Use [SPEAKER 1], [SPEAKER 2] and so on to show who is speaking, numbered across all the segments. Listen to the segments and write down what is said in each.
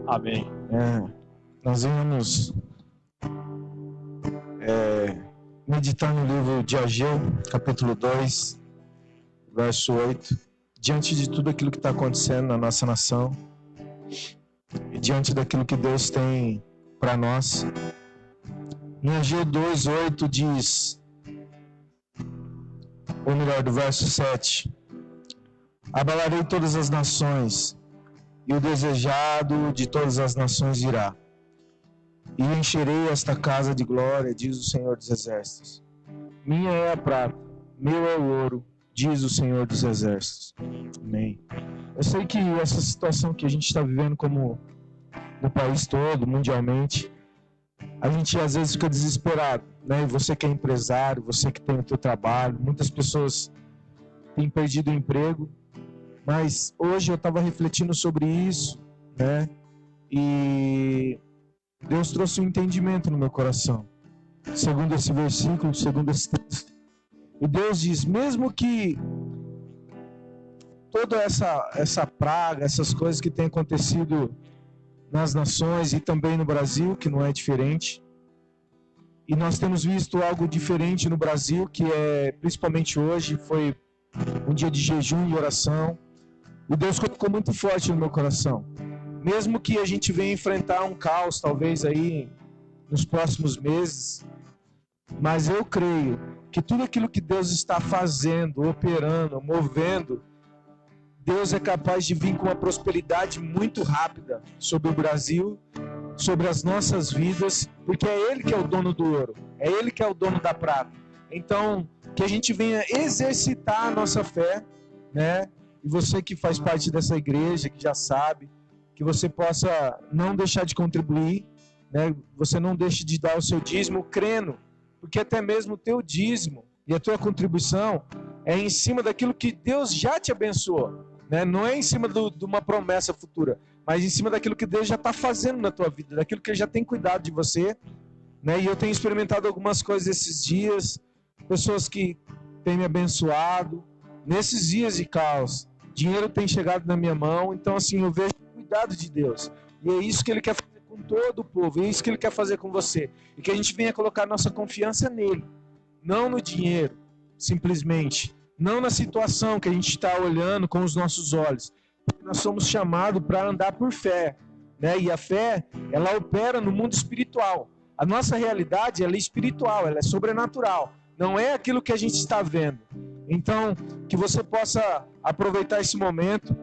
[SPEAKER 1] Amém.
[SPEAKER 2] Nós vamos meditar no livro de Ageu, capítulo 2, verso 8. Diante de tudo aquilo que está acontecendo na nossa nação e diante daquilo que Deus tem para nós, em Ageu 2:8 diz, ou melhor, do verso 7: abalarei todas as nações, e o desejado de todas as nações virá, e encherei esta casa de glória, diz o Senhor dos Exércitos. Minha é a prata, meu é o ouro, diz o Senhor dos Exércitos. Amém. Eu sei que essa situação que a gente está vivendo como no país todo, mundialmente, a gente às vezes fica desesperado, né? E você que é empresário, você que tem o teu trabalho, muitas pessoas têm perdido o emprego, mas hoje eu estava refletindo sobre isso, né? E Deus trouxe um entendimento no meu coração, segundo esse versículo, segundo esse texto. E Deus diz, mesmo que toda essa praga, essas coisas que têm acontecido nas nações e também no Brasil, que não é diferente, e nós temos visto algo diferente no Brasil, que é, principalmente hoje, foi um dia de jejum e oração, e Deus colocou muito forte no meu coração. Mesmo que a gente venha enfrentar um caos, talvez aí nos próximos meses, mas eu creio que tudo aquilo que Deus está fazendo, operando, movendo, Deus é capaz de vir com uma prosperidade muito rápida sobre o Brasil, sobre as nossas vidas, porque é Ele que é o dono do ouro, é Ele que é o dono da prata. Então, que a gente venha exercitar a nossa fé, né? E você que faz parte dessa igreja, que já sabe, que você possa não deixar de contribuir, né? Você não deixe de dar o seu dízimo crendo, porque até mesmo o teu dízimo e a tua contribuição é em cima daquilo que Deus já te abençoou, né? Não é em cima de uma promessa futura, mas em cima daquilo que Deus já está fazendo na tua vida, daquilo que Ele já tem cuidado de você, né? E eu tenho experimentado algumas coisas esses dias, pessoas que têm me abençoado, nesses dias de caos, dinheiro tem chegado na minha mão, então assim, eu vejo o cuidado de Deus, e é isso que Ele quer fazer com todo o povo, é isso que Ele quer fazer com você, e que a gente venha colocar nossa confiança nele, não no dinheiro, simplesmente, não na situação que a gente está olhando com os nossos olhos, porque nós somos chamados para andar por fé, né? E a fé, ela opera no mundo espiritual, a nossa realidade, ela é espiritual, ela é sobrenatural, não é aquilo que a gente está vendo. Então, que você possa aproveitar esse momento,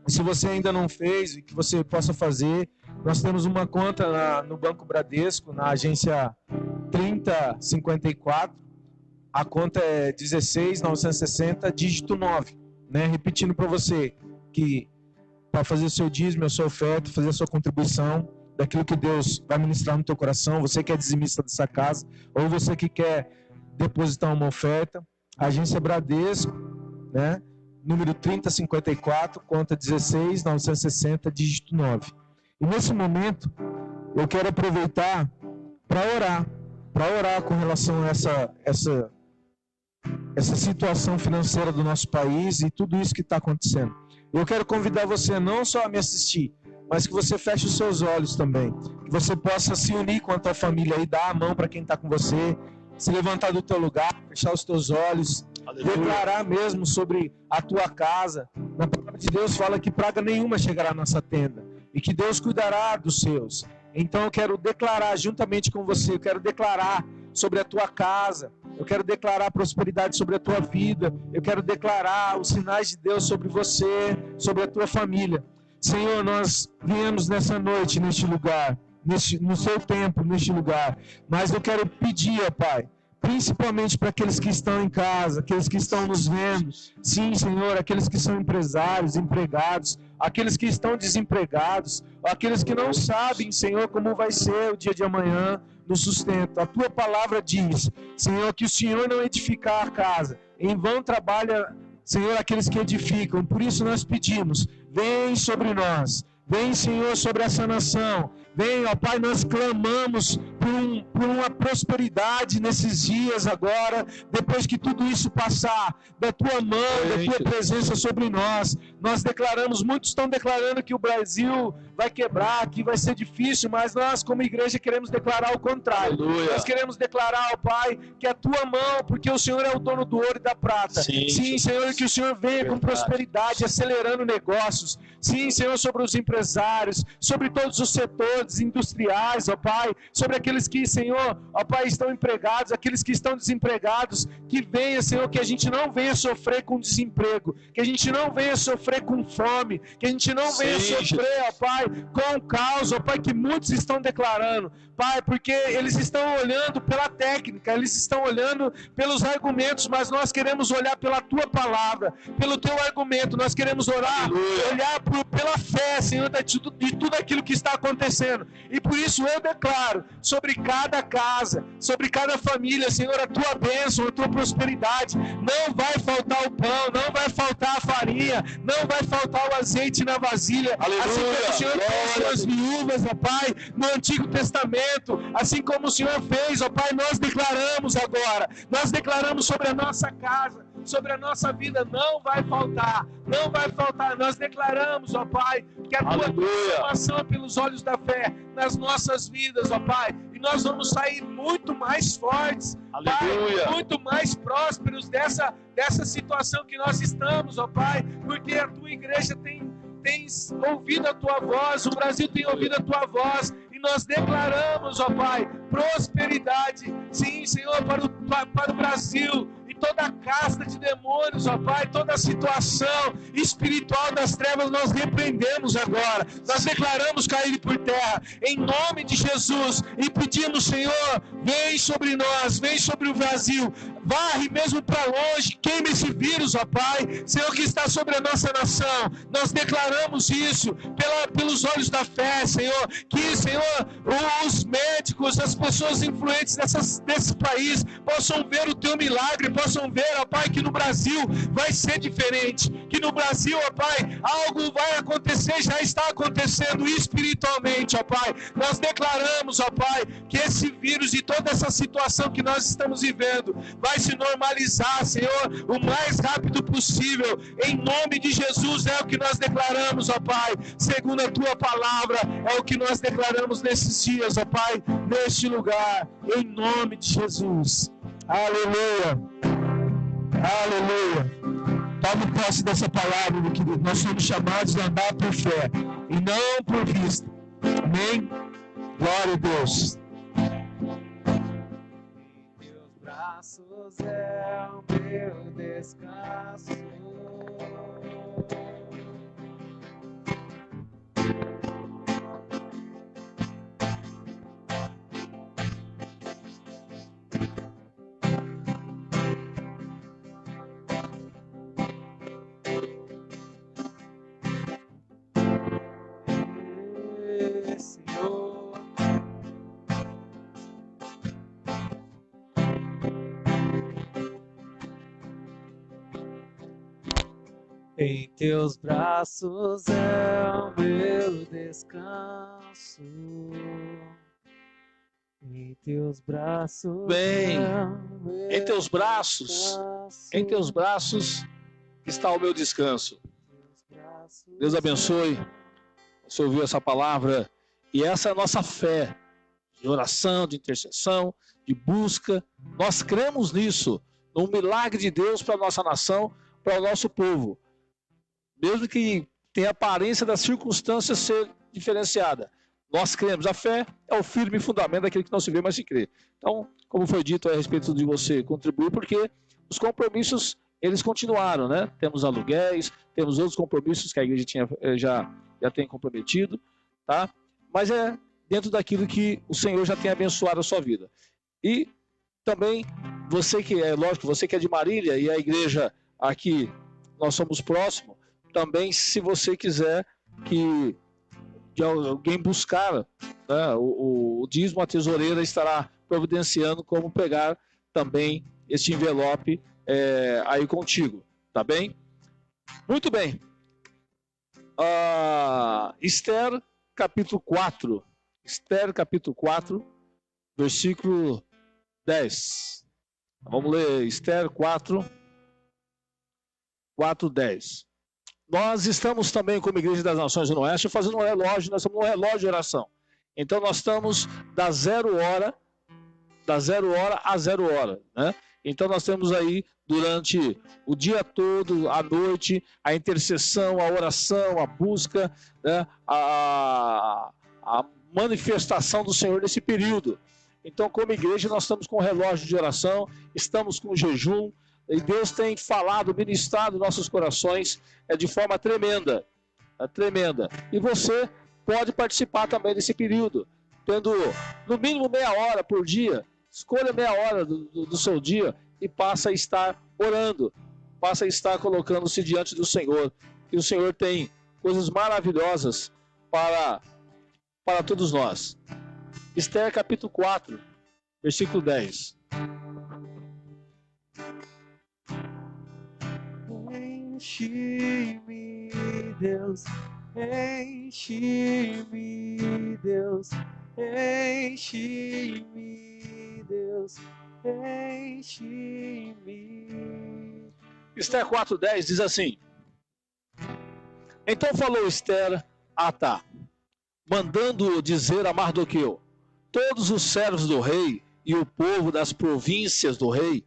[SPEAKER 2] se você ainda não fez, e que você possa fazer. Nós temos uma conta no Banco Bradesco, na agência 3054, a conta é 16.960, dígito 9, né? Repetindo para você, que para fazer o seu dízimo, a sua oferta, fazer a sua contribuição, daquilo que Deus vai ministrar no teu coração, você que é dizimista dessa casa, ou você que quer depositar uma oferta, agência Bradesco, né? Número 3054, conta 16.960, dígito 9. E nesse momento, eu quero aproveitar para orar com relação a essa situação financeira do nosso país e tudo isso que está acontecendo. Eu quero convidar você não só a me assistir, mas que você feche os seus olhos também, que você possa se unir com a tua família e dar a mão para quem está com você, se levantar do teu lugar, fechar os teus olhos, aleluia, declarar mesmo sobre a tua casa. Na palavra de Deus fala que praga nenhuma chegará à nossa tenda e que Deus cuidará dos seus. Então eu quero declarar juntamente com você, eu quero declarar sobre a tua casa, eu quero declarar prosperidade sobre a tua vida, eu quero declarar os sinais de Deus sobre você, sobre a tua família. Senhor, nós viemos nessa noite, neste lugar, no seu tempo, neste lugar, mas eu quero pedir, ó Pai, principalmente para aqueles que estão em casa, aqueles que estão nos vendo, sim, Senhor, aqueles que são empresários, empregados, aqueles que estão desempregados, aqueles que não sabem, Senhor, como vai ser o dia de amanhã no sustento. A tua palavra diz, Senhor, que o Senhor não edificar a casa, em vão trabalha, Senhor, aqueles que edificam. Por isso nós pedimos, vem sobre nós, vem, Senhor, sobre essa nação. Vem, ó Pai, nós clamamos por uma prosperidade nesses dias agora, depois que tudo isso passar, da Tua mão, da Tua presença sobre nós. Nós declaramos, muitos estão declarando que o Brasil vai quebrar, que vai ser difícil, mas nós como igreja queremos declarar o contrário.
[SPEAKER 1] Aleluia.
[SPEAKER 2] Nós queremos declarar, ó Pai, que a tua mão, porque o Senhor é o dono do ouro e da prata. Sim, Senhor, que o Senhor venha com prosperidade, acelerando negócios. Sim, Senhor, sobre os empresários, sobre todos os setores industriais, ó Pai, sobre aqueles que, Senhor, ó Pai, estão empregados, aqueles que estão desempregados, que venha, Senhor, que a gente não venha sofrer com desemprego, que a gente não venha sofrer com fome, que a gente não venha sofrer, ó Pai, com o caos, ó Pai, que muitos estão declarando, Pai, porque eles estão olhando pela técnica, eles estão olhando pelos argumentos, mas nós queremos olhar pela tua palavra, pelo teu argumento, nós queremos olhar pela fé, Senhor, de tudo aquilo que está acontecendo, e por isso eu declaro sobre cada casa, sobre cada família, Senhor, a tua bênção, a tua prosperidade. Não vai faltar o pão, não vai faltar a farinha, não vai faltar o azeite na vasilha.
[SPEAKER 1] Aleluia.
[SPEAKER 2] Assim como o Senhor fez com as viúvas, ó Pai, no Antigo Testamento, assim como o Senhor fez, ó Pai, nós declaramos agora, nós declaramos sobre a nossa casa, sobre a nossa vida, não vai faltar, não vai faltar. Nós declaramos, ó Pai, que a tua transformação é pelos olhos da fé nas nossas vidas, ó Pai, e nós vamos sair muito mais fortes, Pai, muito mais prósperos dessa situação que nós estamos, ó Pai, porque a tua igreja tem ouvido a tua voz, o Brasil tem ouvido a tua voz, e nós declaramos, ó Pai, prosperidade, sim, Senhor, para o Brasil, e toda a casta de demônios, ó Pai, toda a situação espiritual das trevas, nós repreendemos agora, nós declaramos cair por terra, em nome de Jesus, e pedimos, Senhor, vem sobre nós, vem sobre o Brasil, varre mesmo para longe, queime esse vírus, ó Pai, Senhor, que está sobre a nossa nação, nós declaramos isso, pelos olhos da fé, Senhor, que, Senhor, os médicos, as pessoas influentes desse país, possam ver o teu milagre, possam ver, ó Pai, que no Brasil vai ser diferente, que no Brasil, ó Pai, algo vai acontecer, já está acontecendo espiritualmente, ó Pai, nós declaramos, ó Pai, que esse vírus e toda essa situação que nós estamos vivendo, vai se normalizar, Senhor, o mais rápido possível, em nome de Jesus, é o que nós declaramos, ó Pai, segundo a tua palavra, é o que nós declaramos nesses dias, ó Pai, neste lugar, em nome de Jesus. Aleluia, aleluia. Tome posse dessa palavra, meu querido. Nós somos chamados a andar por fé e não por vista. Amém? Glória a Deus.
[SPEAKER 3] Em teus braços é o meu descanso. Senhor, em teus braços é o meu descanso. Em teus braços.
[SPEAKER 1] Bem,
[SPEAKER 3] é o meu
[SPEAKER 1] em teus braços,
[SPEAKER 3] descanso.
[SPEAKER 1] em teus braços está o meu descanso. Deus abençoe. Você ouviu essa palavra? E essa é a nossa fé, de oração, de intercessão, de busca. Nós cremos nisso, no milagre de Deus para a nossa nação, para o nosso povo. Mesmo que tenha a aparência das circunstâncias ser diferenciada. Nós cremos. A fé é o firme fundamento daquilo que não se vê, mas se crê. Então, como foi dito a respeito de você contribuir, porque os compromissos, eles continuaram, né? Temos aluguéis, temos outros compromissos que a igreja já tem comprometido, tá? Mas é dentro daquilo que o Senhor já tem abençoado a sua vida. E também, você que é de Marília e a igreja aqui, nós somos próximos, também se você quiser que de alguém buscar, né, o dízimo, a tesoureira estará providenciando como pegar também este envelope aí contigo, tá bem? Muito bem. Esther, capítulo 4. Esther, capítulo 4, versículo 10. Vamos ler Esther 4, 10. Nós estamos também, como Igreja das Nações do Oeste, fazendo um relógio, nós estamos no relógio de oração. Então nós estamos da 0 hora a 0 hora, né? Então nós temos aí, durante o dia todo, à noite, a intercessão, a oração, a busca, né? a manifestação do Senhor nesse período. Então, como igreja, nós estamos com o relógio de oração, estamos com o jejum, e Deus tem falado, ministrado nossos corações de forma tremenda, tremenda. E você pode participar também desse período, tendo no mínimo meia hora por dia. Escolha meia hora do seu dia e passa a estar orando, passa a estar colocando-se diante do Senhor. E o Senhor tem coisas maravilhosas para todos nós. Esther capítulo 4, versículo 10.
[SPEAKER 3] Enche-me, Deus, enche-me, Deus, enche-me, Deus, enche-me.
[SPEAKER 1] Esther 4:10 diz assim: Então falou Esther a Atá, mandando dizer a Mardoqueu: todos os servos do rei e o povo das províncias do rei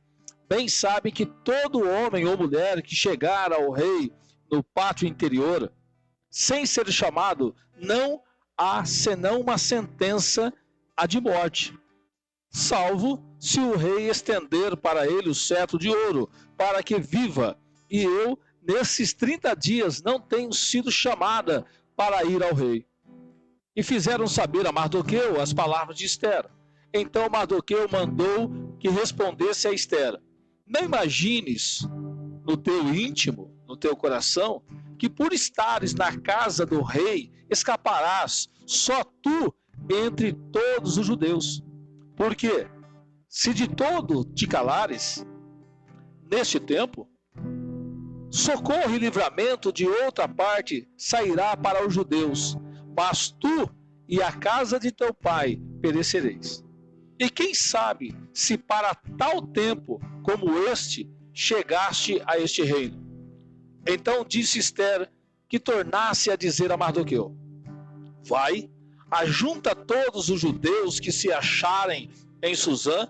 [SPEAKER 1] bem sabem que todo homem ou mulher que chegar ao rei no pátio interior, sem ser chamado, não há senão uma sentença a de morte, salvo se o rei estender para ele o cetro de ouro, para que viva. E eu, nesses 30 dias, não tenho sido chamada para ir ao rei. E fizeram saber a Mardoqueu as palavras de Esther. Então Mardoqueu mandou que respondesse a Esther: não imagines no teu íntimo, no teu coração, que por estares na casa do rei escaparás, só tu entre todos os judeus. Porque se de todo te calares, neste tempo, socorro e livramento de outra parte sairá para os judeus, mas tu e a casa de teu pai perecereis. E quem sabe se para tal tempo como este chegaste a este reino. Então disse Esther que tornasse a dizer a Mardoqueu: vai, ajunta todos os judeus que se acharem em Susã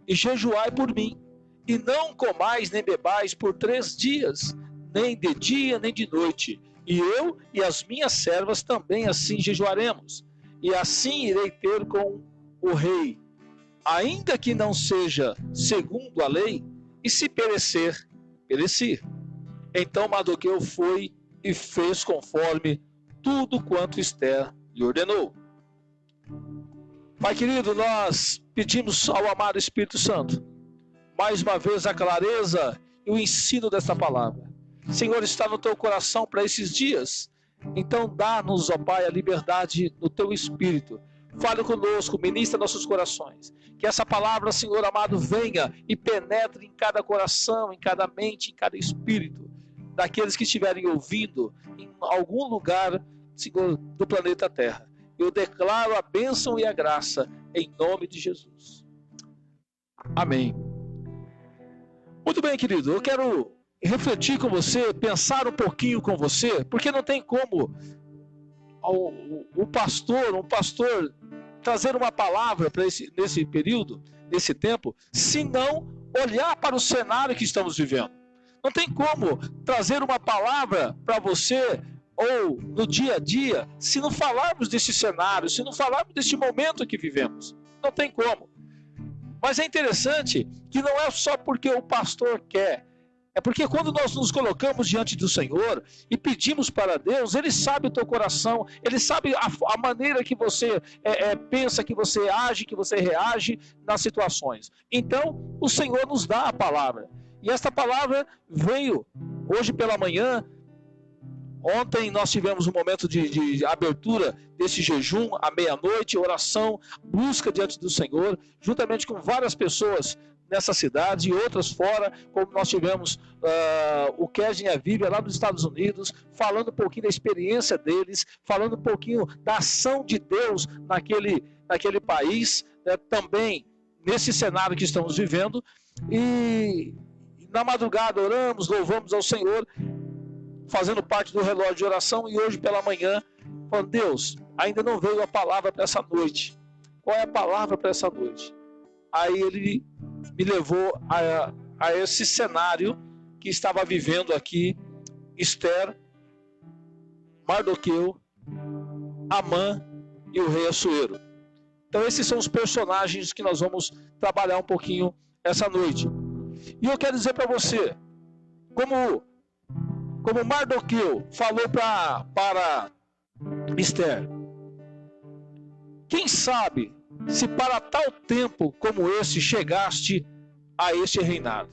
[SPEAKER 1] e jejuai por mim, e não comais nem bebais por 3 dias, nem de dia nem de noite, e eu e as minhas servas também assim jejuaremos, e assim irei ter com o rei, ainda que não seja segundo a lei, e se perecer, pereci. Então Mardoqueu foi e fez conforme tudo quanto Esther lhe ordenou. Pai querido, nós pedimos ao amado Espírito Santo, mais uma vez a clareza e o ensino desta palavra. Senhor, está no teu coração para esses dias. Então dá-nos, ó Pai, a liberdade no teu Espírito. Fale conosco, ministra nossos corações. Que essa palavra, Senhor amado, venha e penetre em cada coração, em cada mente, em cada espírito, daqueles que estiverem ouvindo em algum lugar, Senhor, do planeta Terra. Eu declaro a bênção e a graça em nome de Jesus. Amém. Muito bem, querido, eu quero refletir com você, pensar um pouquinho com você, porque não tem como um pastor trazer uma palavra para nesse período, nesse tempo, se não olhar para o cenário que estamos vivendo. Não tem como trazer uma palavra para você ou no dia a dia, se não falarmos desse cenário, se não falarmos deste momento que vivemos. Não tem como. Mas é interessante que não é só porque o pastor quer, é porque quando nós nos colocamos diante do Senhor e pedimos para Deus, Ele sabe o teu coração, Ele sabe a maneira que você pensa, que você age, que você reage nas situações. Então, o Senhor nos dá a palavra. E esta palavra veio hoje pela manhã. Ontem nós tivemos um momento de abertura desse jejum, à meia-noite, oração, busca diante do Senhor, juntamente com várias pessoas nessa cidade e outras fora, como nós tivemos o Kedin e a Vívia lá nos Estados Unidos, falando um pouquinho da experiência deles, falando um pouquinho da ação de Deus naquele país, também nesse cenário que estamos vivendo. E na madrugada oramos, louvamos ao Senhor. fazendo parte do relógio de oração, e hoje pela manhã, falando, Deus, ainda não veio a palavra para essa noite. Qual é a palavra para essa noite? Aí ele me levou a esse cenário que estava vivendo aqui Esther, Mardoqueu, Amã e o rei Assuero. Então esses são os personagens que nós vamos trabalhar um pouquinho essa noite. E eu quero dizer para você, como Mardoqueu falou para Esther, quem sabe se para tal tempo como esse chegaste a este reinado?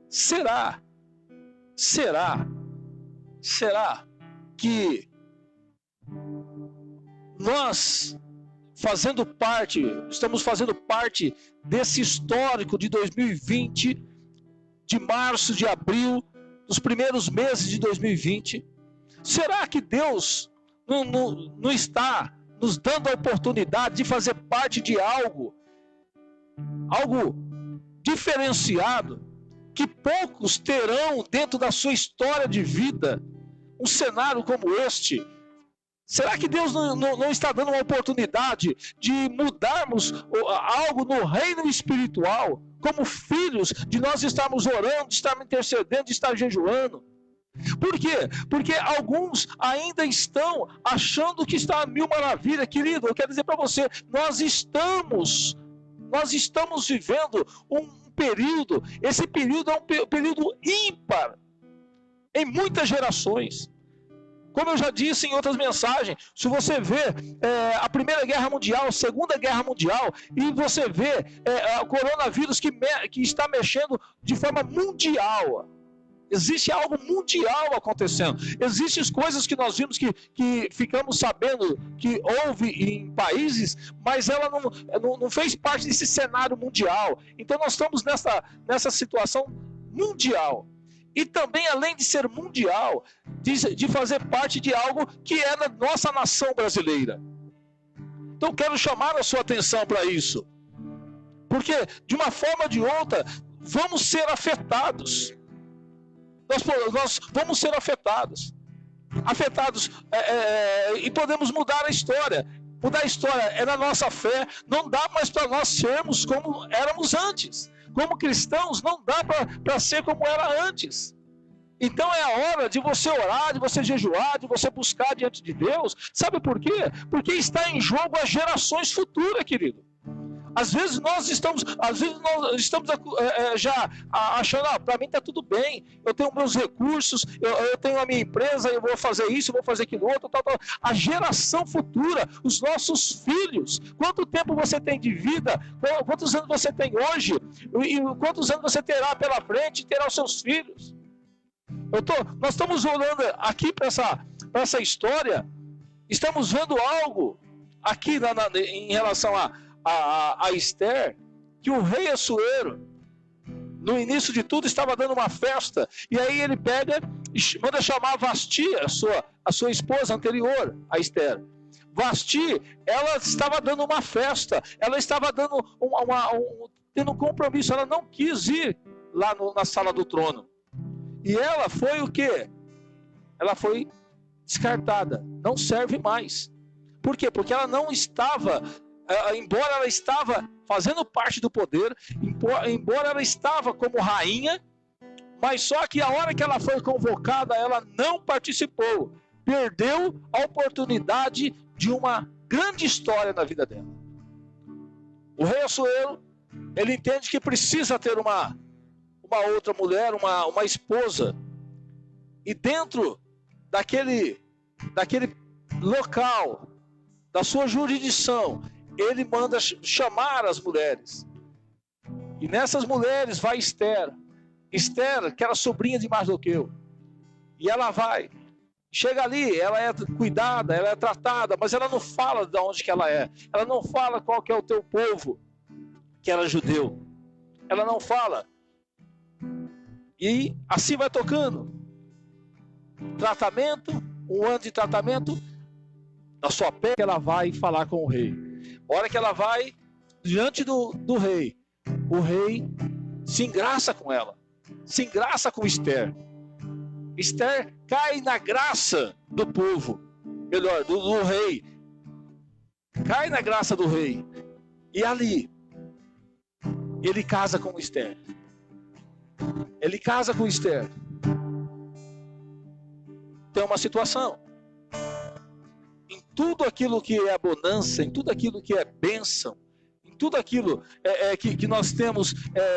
[SPEAKER 1] Será que nós estamos fazendo parte desse histórico de 2020, de março, de abril, dos primeiros meses de 2020? Será que Deus não está nos dando a oportunidade de fazer parte de algo diferenciado, que poucos terão dentro da sua história de vida, um cenário como este? Será que Deus não está dando uma oportunidade de mudarmos algo no reino espiritual, como filhos, de nós estarmos orando, de estarmos intercedendo, de estar jejuando? Por quê? Porque alguns ainda estão achando que está a mil maravilha. Querido, eu quero dizer para você, nós estamos vivendo um período, esse período é um período ímpar em muitas gerações. Como eu já disse em outras mensagens, se você vê a Primeira Guerra Mundial, a Segunda Guerra Mundial, e você vê o coronavírus que está mexendo de forma mundial, existe algo mundial acontecendo. Existem coisas que nós vimos que ficamos sabendo que houve em países, mas ela não fez parte desse cenário mundial. Então nós estamos nessa situação mundial. E também, além de ser mundial, de fazer parte de algo que é da nossa nação brasileira. Então quero chamar a sua atenção para isso. Porque, de uma forma ou de outra, vamos ser afetados. Nós vamos ser afetados e podemos mudar a história. Mudar a história é na nossa fé. Não dá mais para nós sermos como éramos antes. Como cristãos, não dá para ser como era antes. Então é a hora de você orar, de você jejuar, de você buscar diante de Deus. Sabe por quê? Porque está em jogo as gerações futuras, querido. Às vezes nós estamos já achando, para mim está tudo bem, eu tenho meus recursos, eu tenho a minha empresa, eu vou fazer isso, eu vou fazer aquilo outro, tal. A geração futura, os nossos filhos, quanto tempo você tem de vida, quantos anos você tem hoje, e quantos anos você terá pela frente, terá os seus filhos. Nós estamos olhando aqui para essa história, estamos vendo algo aqui em relação a Esther, que o rei Assuero, no início de tudo, estava dando uma festa, e aí ele pega e manda chamar Vasti, a sua esposa anterior, a Esther. Vasti, ela estava dando uma festa, ela estava dando tendo um compromisso, ela não quis ir lá na sala do trono. E ela foi o quê? Ela foi descartada, não serve mais. Por quê? Porque ela não estava... embora ela estava fazendo parte do poder, embora ela estava como rainha, mas só que a hora que ela foi convocada, ela não participou. Perdeu a oportunidade de uma grande história na vida dela. O rei Assuero, ele entende que precisa ter uma outra mulher, uma esposa. E dentro daquele local, da sua jurisdição, ele manda chamar as mulheres. E nessas mulheres vai Esther. Esther, que era sobrinha de Mardoqueu. E ela vai. Chega ali, ela é cuidada, ela é tratada, mas ela não fala de onde que ela é. Ela não fala qual que é o teu povo, que era judeu. Ela não fala. E assim vai tocando. Tratamento, um ano de tratamento. Na sua pele, ela vai falar com o rei. A hora que ela vai diante do rei, o rei se engraça com ela, se engraça com Esther. Esther cai na graça do povo, melhor, do rei. Cai na graça do rei. E ali, ele casa com Esther. Ele casa com Esther. Tem uma situação. Em tudo aquilo que é bonança, em tudo aquilo que é bênção, em tudo aquilo que nós temos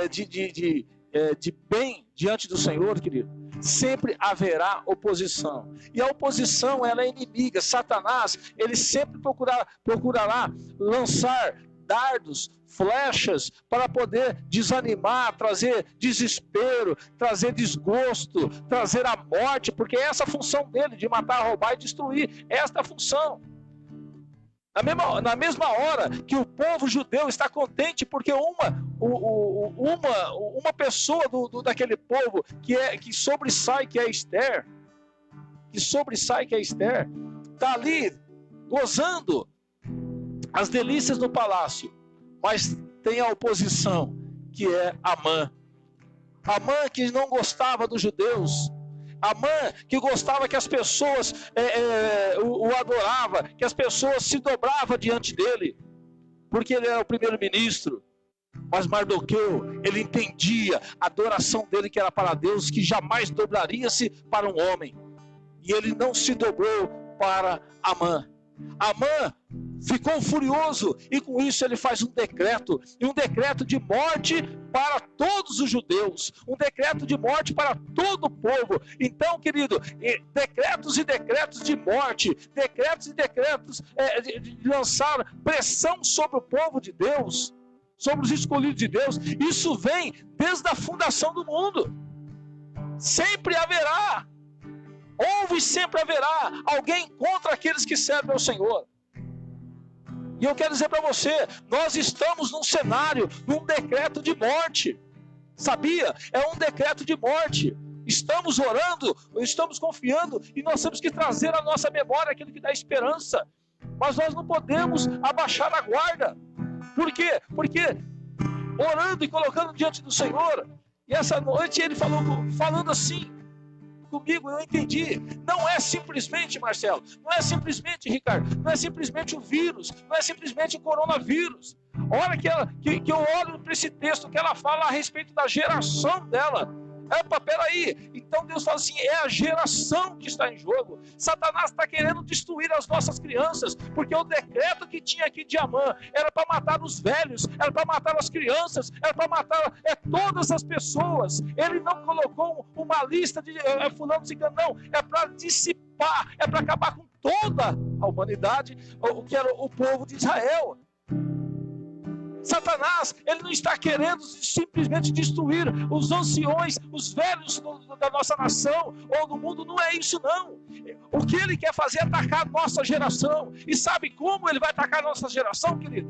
[SPEAKER 1] de bem diante do Senhor, querido, sempre haverá oposição. E a oposição, ela é inimiga. Satanás, ele sempre procurará lançar dardos, flechas, para poder desanimar, trazer desespero, trazer desgosto, trazer a morte, porque essa é a função dele, de matar, roubar e destruir. Esta é a função. Na mesma hora que o povo judeu está contente porque uma pessoa daquele povo que sobressai, que é Esther, está ali gozando as delícias do palácio, mas tem a oposição, que é Amã. Amã, que não gostava dos judeus. Amã, que gostava que as pessoas o adoravam, que as pessoas se dobravam diante dele, porque ele era o primeiro-ministro. Mas Mardoqueu, ele entendia a adoração dele que era para Deus, que jamais dobraria-se para um homem. E ele não se dobrou para Amã. Amã ficou furioso e com isso ele faz um decreto, e um decreto de morte para todos os judeus, um decreto de morte para todo o povo. Então, querido, decretos e decretos de morte, decretos e decretos de lançar pressão sobre o povo de Deus, sobre os escolhidos de Deus. Isso vem desde a fundação do mundo. Sempre haverá, houve e sempre haverá alguém contra aqueles que servem ao Senhor. E eu quero dizer para você, nós estamos num cenário, num decreto de morte. Sabia? É um decreto de morte. Estamos orando, estamos confiando, e nós temos que trazer à nossa memória aquilo que dá esperança. Mas nós não podemos abaixar a guarda. Por quê? Porque orando e colocando diante do Senhor, e essa noite ele falando assim comigo, eu entendi. Não é simplesmente, Marcelo, não é simplesmente, Ricardo, não é simplesmente o vírus, não é simplesmente o coronavírus. Olha que eu olho para esse texto que ela fala a respeito da geração dela. Peraí, então Deus fala assim, é a geração que está em jogo. Satanás está querendo destruir as nossas crianças, porque o decreto que tinha aqui de Amã era para matar os velhos, era para matar as crianças, era para matar todas as pessoas. Ele não colocou uma lista de fulano ciclano, não, é para dissipar, é para acabar com toda a humanidade, o que era o povo de Israel. Satanás, ele não está querendo simplesmente destruir os anciões, os velhos da nossa nação ou do mundo, não é isso não. O que ele quer fazer é atacar a nossa geração. E sabe como ele vai atacar a nossa geração, querido?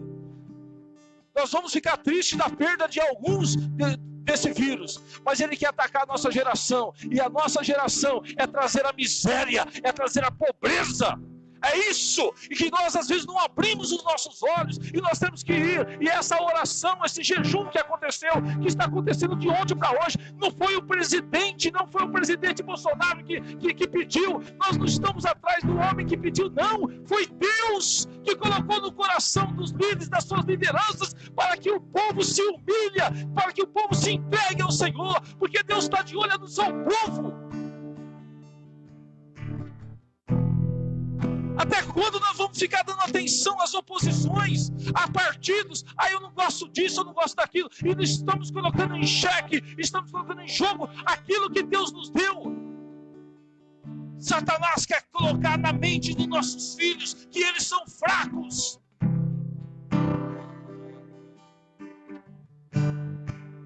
[SPEAKER 1] Nós vamos ficar tristes da perda de alguns desse vírus, mas ele quer atacar a nossa geração, e a nossa geração é trazer a miséria, é trazer a pobreza. É isso, e que nós às vezes não abrimos os nossos olhos, e nós temos que ir, e essa oração, esse jejum que aconteceu, que está acontecendo de ontem para hoje, não foi o presidente Bolsonaro que pediu, nós não estamos atrás do homem que pediu, não, foi Deus que colocou no coração dos líderes, das suas lideranças, para que o povo se humilhe, para que o povo se entregue ao Senhor, porque Deus está de olho no seu povo. Até quando nós vamos ficar dando atenção às oposições, a partidos? Eu não gosto disso, eu não gosto daquilo. E nós estamos colocando em xeque, estamos colocando em jogo aquilo que Deus nos deu. Satanás quer colocar na mente dos nossos filhos que eles são fracos.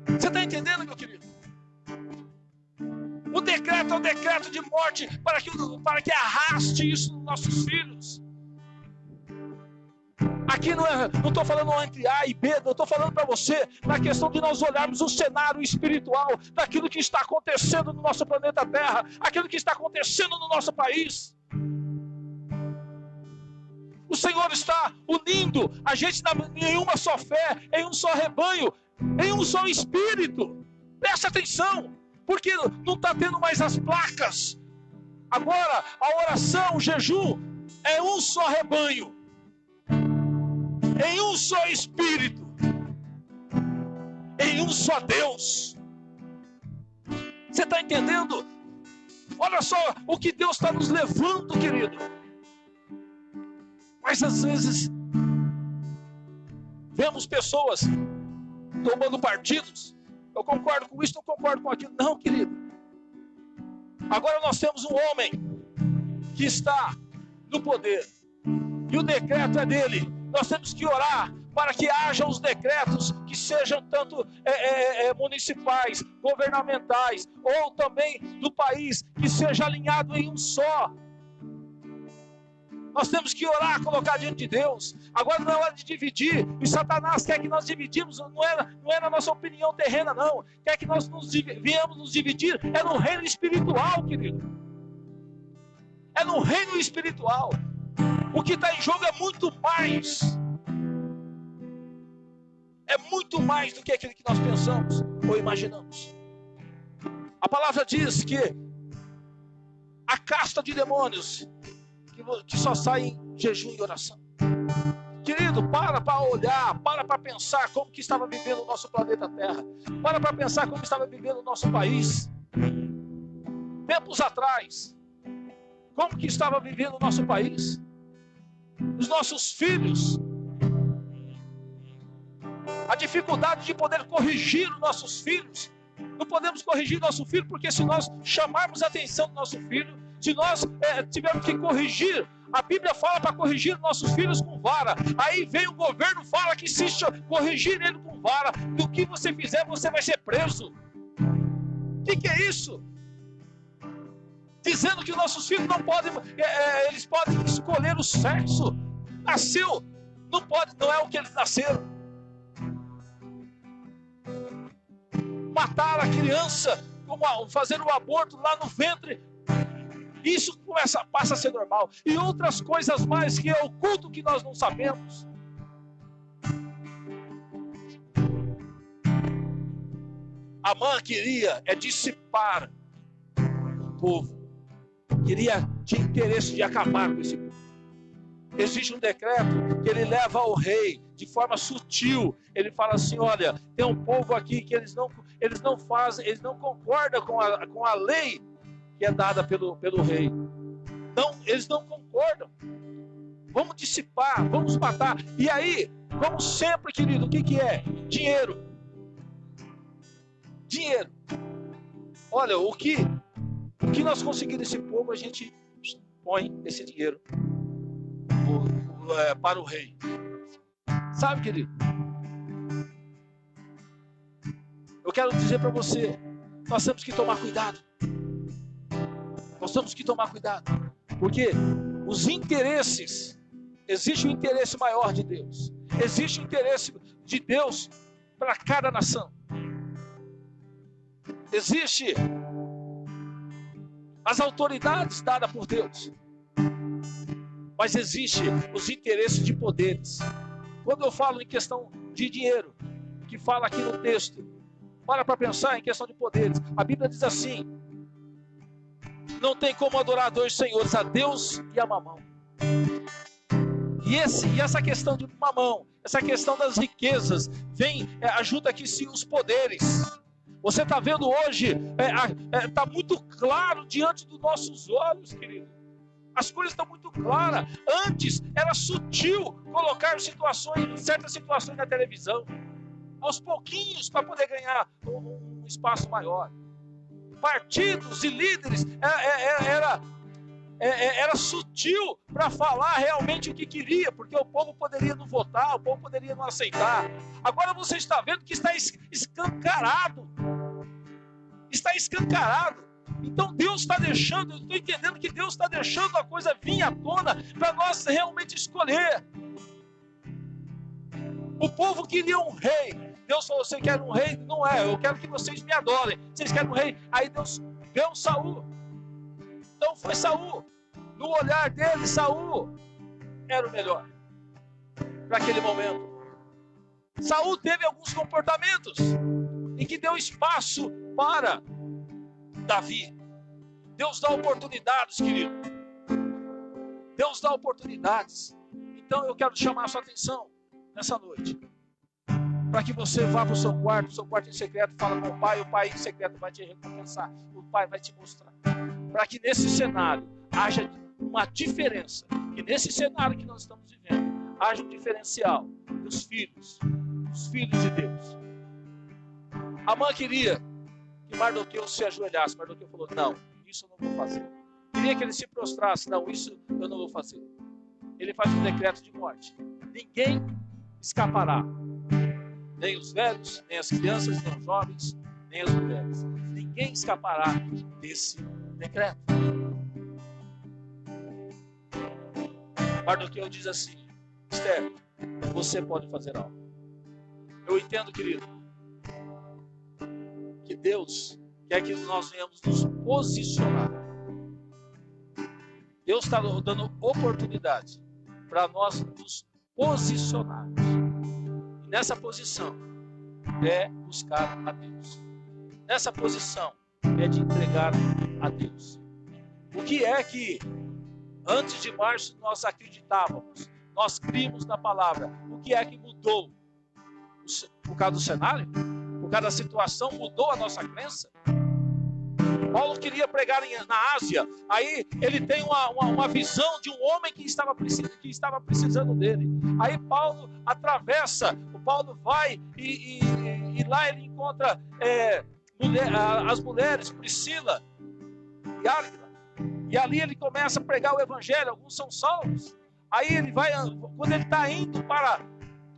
[SPEAKER 1] Você está entendendo, meu querido? O decreto é um decreto de morte para que arraste isso nos nossos filhos. Aqui não estou falando entre A e B, eu estou falando para você na questão de nós olharmos o cenário espiritual daquilo que está acontecendo no nosso planeta Terra, aquilo que está acontecendo no nosso país. O Senhor está unindo a gente em uma só fé, em um só rebanho, em um só espírito. Preste atenção. Porque não está tendo mais as placas. Agora, a oração, o jejum, é um só rebanho, em um só Espírito, em um só Deus. Você está entendendo? Olha só o que Deus está nos levando, querido. Mas às vezes vemos pessoas tomando partidos. Eu concordo com isso, não concordo com aquilo. Não, querido. Agora nós temos um homem que está no poder. E o decreto é dele. Nós temos que orar para que haja os decretos que sejam tanto municipais, governamentais, ou também do país, que seja alinhado em um só. Nós temos que orar, colocar diante de Deus. Agora não é hora de dividir. E Satanás quer que nós dividimos. Não é na nossa opinião terrena, não. Quer que nós viemos nos dividir. É no reino espiritual, querido. É no reino espiritual. O que está em jogo é muito mais. É muito mais do que aquilo que nós pensamos ou imaginamos. A palavra diz que a casta de demônios que só sai em jejum e oração. Querido, para olhar, para pensar como que estava vivendo o nosso planeta Terra. Para pensar como estava vivendo o nosso país. Tempos atrás, como que estava vivendo o nosso país. Os nossos filhos. A dificuldade de poder corrigir os nossos filhos. Não podemos corrigir nosso filho, porque se nós chamarmos a atenção do nosso filho, se nós tivermos que corrigir, a Bíblia fala para corrigir nossos filhos com vara. Aí vem o governo, fala que se corrigir ele com vara, do que você fizer, você vai ser preso. O que é isso? Dizendo que nossos filhos não podem, eles podem escolher o sexo. Nasceu, não é o que eles nasceram. Matar a criança, fazer o aborto lá no ventre. Isso passa a ser normal. E outras coisas mais que é oculto que nós não sabemos. Amã queria dissipar o povo. Tinha interesse de acabar com esse povo. Existe um decreto que ele leva ao rei de forma sutil. Ele fala assim: olha, tem um povo aqui que eles não concordam com a lei que é dada pelo rei. Não, eles não concordam. Vamos dissipar, vamos matar. E aí, como sempre, querido, o que é? Dinheiro. Dinheiro. Olha, o que nós conseguimos desse povo, a gente põe esse dinheiro para o rei. Sabe, querido? Eu quero dizer para você, nós temos que tomar cuidado. Nós temos que tomar cuidado. Porque os interesses, existe o interesse maior de Deus. Existe o interesse de Deus para cada nação. Existe as autoridades dadas por Deus. Mas existe os interesses de poderes. Quando eu falo em questão de dinheiro, que fala aqui no texto, para pensar em questão de poderes. A Bíblia diz assim: não tem como adorar dois senhores, a Deus e a mamão. E essa questão de mamão, essa questão das riquezas, ajuda aqui sim os poderes. Você está vendo hoje, está muito claro diante dos nossos olhos, querido. As coisas estão muito claras. Antes era sutil colocar certas situações na televisão, aos pouquinhos, para poder ganhar um espaço maior. Partidos e líderes era sutil para falar realmente o que queria, porque o povo poderia não votar, o povo poderia não aceitar. Agora você está vendo que está escancarado. Está escancarado. Então Deus está deixando, eu estou entendendo que Deus está deixando a coisa vir à tona para nós realmente escolher. O povo queria um rei. Deus falou: você quer um rei? Não é, eu quero que vocês me adorem. Vocês querem um rei? Aí Deus deu Saul. Então foi Saul. No olhar dele, Saul era o melhor para aquele momento. Saul teve alguns comportamentos em que deu espaço para Davi. Deus dá oportunidades, querido. Deus dá oportunidades. Então eu quero chamar a sua atenção nessa noite, para que você vá para o seu quarto em secreto, fala com o Pai em secreto vai te recompensar, o Pai vai te mostrar. Para que nesse cenário haja uma diferença, que nesse cenário que nós estamos vivendo, haja um diferencial dos filhos de Deus. Amã queria que Mardoqueu se ajoelhasse. Mardoqueu falou, não, isso eu não vou fazer. Queria que ele se prostrasse, não, isso eu não vou fazer. Ele faz um decreto de morte. Ninguém escapará. Nem os velhos, nem as crianças, nem os jovens, nem as mulheres. Ninguém escapará desse decreto. Mardoqueu diz assim, Esther, você pode fazer algo. Eu entendo, querido, que Deus quer que nós venhamos nos posicionar. Deus está dando oportunidade para nós nos posicionarmos. E nessa posição é buscar a Deus. Nessa posição é de entregar a Deus. O que é que antes de março nós acreditávamos, nós críamos na palavra? O que é que mudou? Por causa do cenário? Por causa da situação mudou a nossa crença? Paulo queria pregar na Ásia, aí ele tem uma visão de um homem que estava precisando dele. Aí Paulo atravessa, Paulo vai e lá ele encontra as mulheres, Priscila e Áquila. E ali ele começa a pregar o evangelho, alguns são salvos. Aí ele vai, quando ele está indo para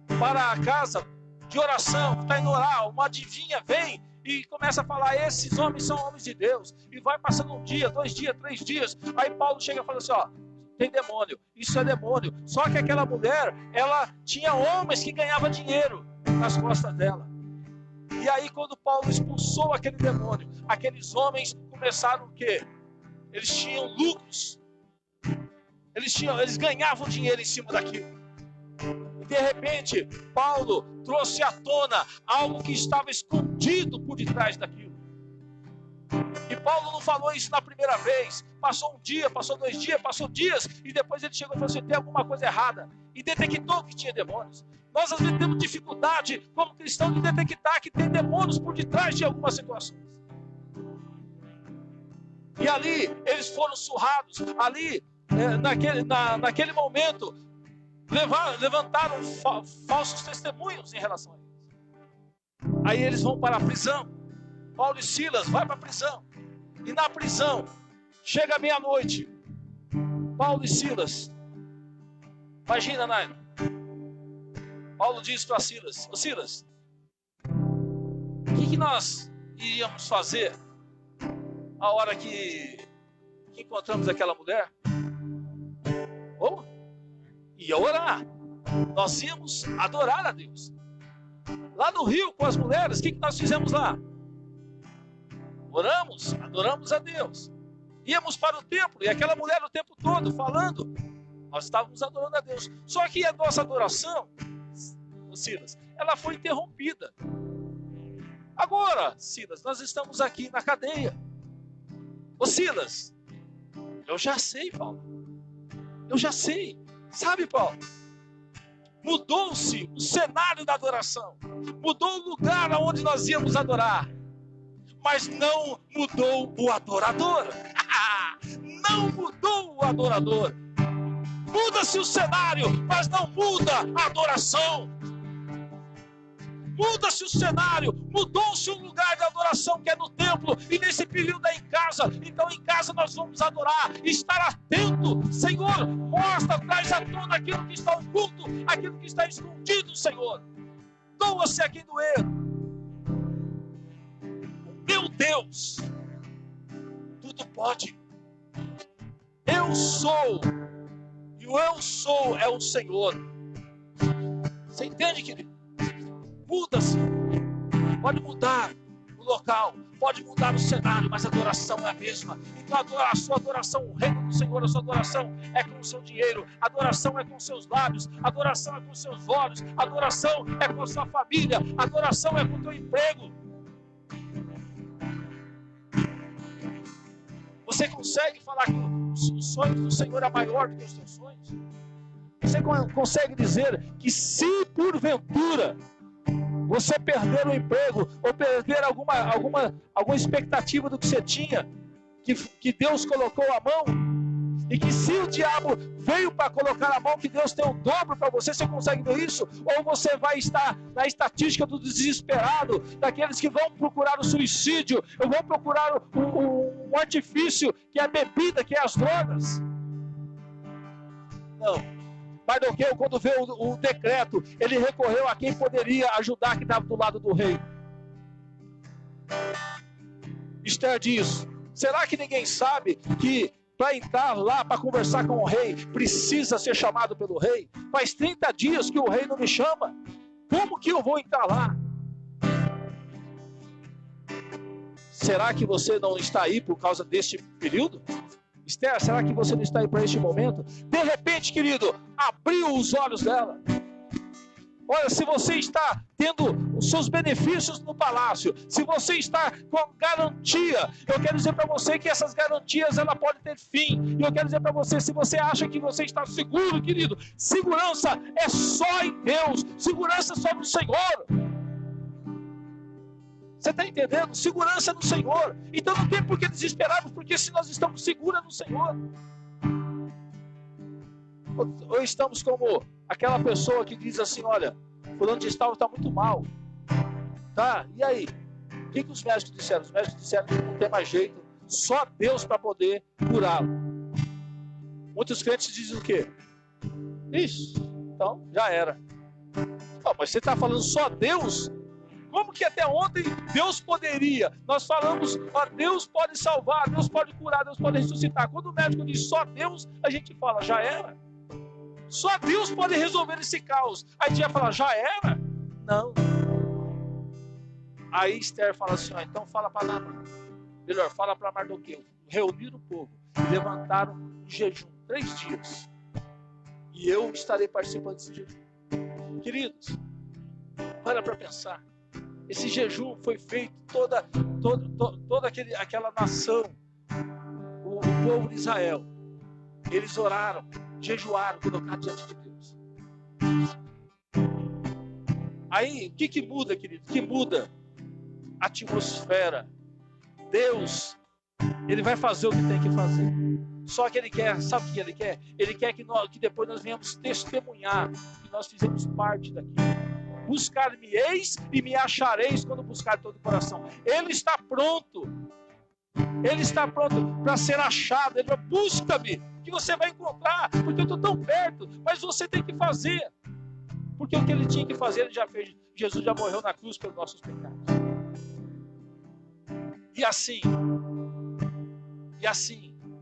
[SPEAKER 1] a casa de oração, está indo orar, uma adivinha vem e começa a falar, esses homens são homens de Deus. E vai passando um dia, 2 dias, 3 dias. Aí Paulo chega e fala assim, ó, tem demônio, isso é demônio. Só que aquela mulher, ela tinha homens que ganhavam dinheiro nas costas dela. E aí quando Paulo expulsou aquele demônio, aqueles homens começaram o quê? Eles tinham lucros. Eles ganhavam dinheiro em cima daquilo. E de repente, Paulo trouxe à tona algo que estava escondido por detrás daquilo. E Paulo não falou isso na primeira vez. Passou um dia, passou 2 dias, passou dias, e depois ele chegou e falou assim, tem alguma coisa errada. E detectou que tinha demônios. Nós às vezes temos dificuldade, como cristãos, de detectar que tem demônios por detrás de algumas situações. E ali, eles foram surrados. Ali, naquele momento, levantaram falsos testemunhos em relação a eles. Aí eles vão para a prisão. Paulo e Silas vai para a prisão. E na prisão, chega a meia-noite. Paulo e Silas. Imagina, Naino. Paulo diz para Silas, ô Silas, o que nós iríamos fazer a hora que encontramos aquela mulher? Ia orar. Nós íamos adorar a Deus. Lá no rio com as mulheres, o que nós fizemos lá? Oramos, adoramos a Deus. Íamos para o templo e aquela mulher o tempo todo falando. Nós estávamos adorando a Deus. Só que a nossa adoração, Silas, ela foi interrompida. Agora, Silas, nós estamos aqui na cadeia. Ô Silas, eu já sei, Paulo. Eu já sei. Sabe, Paulo? Mudou-se o cenário da adoração. Mudou o lugar onde nós íamos adorar. Mas não mudou o adorador. Não mudou o adorador. Muda-se o cenário, mas não muda a adoração. Muda-se o cenário, mudou-se o lugar da adoração que é no templo, e nesse período é em casa. Então em casa nós vamos adorar, estar atento. Senhor, mostra, traz à tona aquilo que está oculto, aquilo que está escondido, Senhor. Doa-se a quem doer. Meu Deus, tudo pode. Eu sou, e o eu sou é o Senhor. Você entende, querido? Muda-se, pode mudar o local, pode mudar o cenário, mas a adoração é a mesma. Então a sua adoração, o reino do Senhor, a sua adoração é com o seu dinheiro, a adoração é com os seus lábios, a adoração é com os seus olhos, a adoração é com a sua família, a adoração é com o teu emprego. Você consegue falar que os sonhos do Senhor é maior do que os seus sonhos? Você consegue dizer que se porventura você perder o emprego ou perder alguma expectativa do que você tinha, que Deus colocou a mão, e que se o diabo veio para colocar a mão, que Deus tem o dobro para você, você consegue ver isso? Ou você vai estar na estatística do desesperado, daqueles que vão procurar o suicídio, ou vão procurar um artifício, que é a bebida, que é as drogas? Não. Mardoqueu, quando vê o decreto, ele recorreu a quem poderia ajudar, que estava do lado do rei. Esther diz: será que ninguém sabe que para entrar lá, para conversar com o rei, precisa ser chamado pelo rei? Faz 30 dias que o rei não me chama. Como que eu vou entrar lá? Será que você não está aí por causa deste período? Esther, será que você não está aí para este momento? De repente, querido, abriu os olhos dela. Olha, se você está tendo os seus benefícios no palácio, se você está com garantia, eu quero dizer para você que essas garantias, ela pode ter fim. E eu quero dizer para você, se você acha que você está seguro, querido, segurança é só em Deus, segurança é só no Senhor. Você está entendendo? Segurança no Senhor. Então não tem por que desesperarmos, porque se nós estamos seguros no Senhor. Ou estamos como aquela pessoa que diz assim: olha, fulano de tal está muito mal. Tá? E aí? O que os médicos disseram? Os médicos disseram que não tem mais jeito, só Deus para poder curá-lo. Muitos crentes dizem o quê? Isso, então já era. Não, mas você está falando só Deus? Como que até ontem Deus poderia? Nós falamos, ó, Deus pode salvar, Deus pode curar, Deus pode ressuscitar. Quando o médico diz só Deus, a gente fala, já era. Só Deus pode resolver esse caos. Aí a gente vai falar, já era? Não. Aí Esther fala assim, ó, então fala para Naamã. Melhor, fala para Mardoqueu. Reuniram o povo e levantaram um jejum, 3 dias. E eu estarei participando desse jejum. Queridos, para pensar. Esse jejum foi feito, toda aquela nação, o povo de Israel, eles oraram, jejuaram, colocaram diante de Deus. Aí, o que muda, querido? O que muda? A atmosfera. Deus, Ele vai fazer o que tem que fazer. Só que Ele quer, sabe o que Ele quer? Ele quer que depois nós venhamos testemunhar que nós fizemos parte daquilo. Buscar-me-eis e me achareis quando buscar todo o coração. Ele está pronto. Ele está pronto para ser achado. Ele fala, busca-me, que você vai encontrar, porque eu estou tão perto. Mas você tem que fazer. Porque o que ele tinha que fazer, ele já fez. Jesus já morreu na cruz pelos nossos pecados. E assim,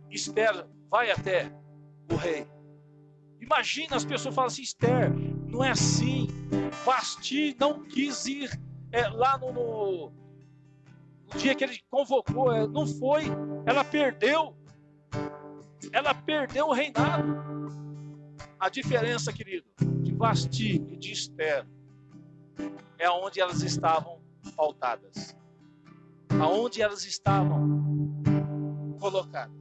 [SPEAKER 1] Esther vai até o rei. Imagina, as pessoas falam assim, Esther, não é assim. Vasti não quis ir lá no dia que ele convocou, não foi. Ela perdeu o reinado. A diferença, querido, de Vasti e de Esther é onde elas estavam pautadas, aonde elas estavam colocadas.